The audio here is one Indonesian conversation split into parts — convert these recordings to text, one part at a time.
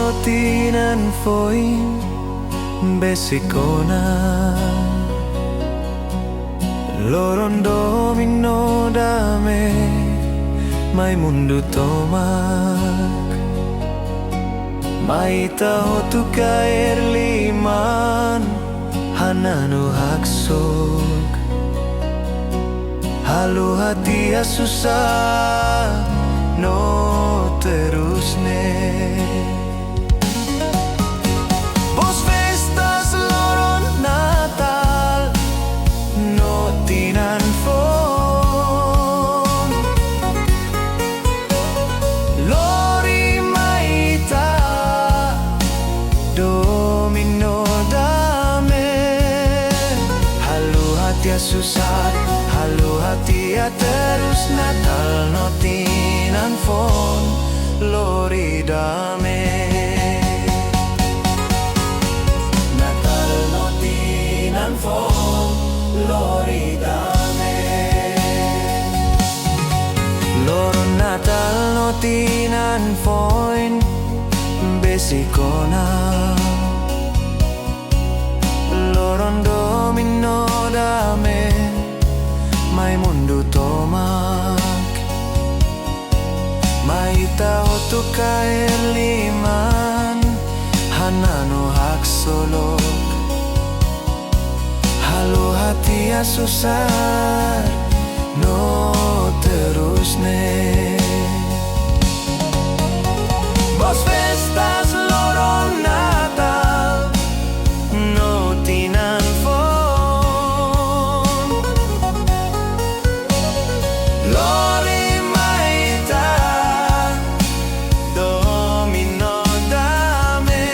no tienen foi besikona Loron domino dame mai mundu tomak mai tahu tu kair liman hananu haksuk halu hati susah no terus ne Vos festas loron Natal no tinan fon Lori maita domino dame halu hati susah halu hati terus Natal no tinan fon Lori dame Natal no tinan fon Lori dame Loro Natal no tinan fon besikona Loron domino dame mai mundu tomak mai tahu tu kair liman hananu hak solok halu hati susah no terus ne Vos festas loron Natal no tinan fon Lori maita domino dame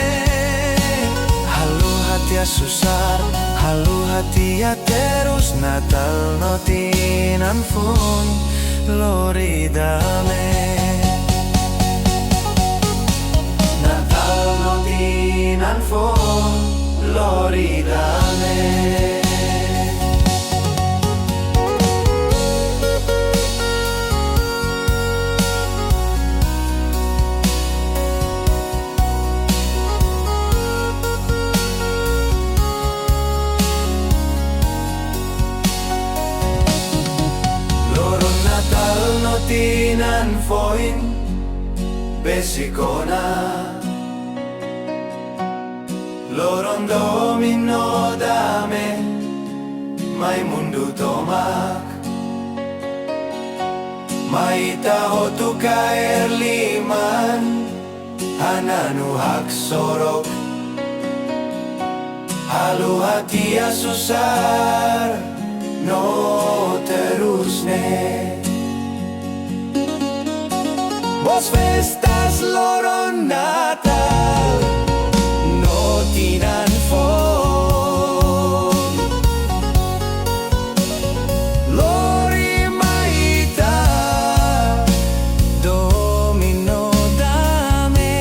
halu hati susah halu hati terus Natal no tinan fon Lori dame Natal no tinan fon Lori dame no tinan foin besikona Loron domino dame mai mundu tomak mai tahu tu kair liman hananu hak sorok halu hati susah no terus ne Vos festas loron Natal no tinan fon Lori maita domino dame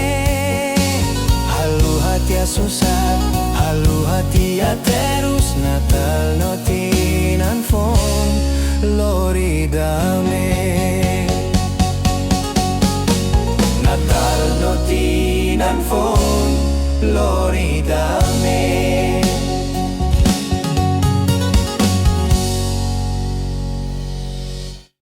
halu hati susah halu hati terus Natal no tinan fon Lori dame Natal no tinan fon Lori dame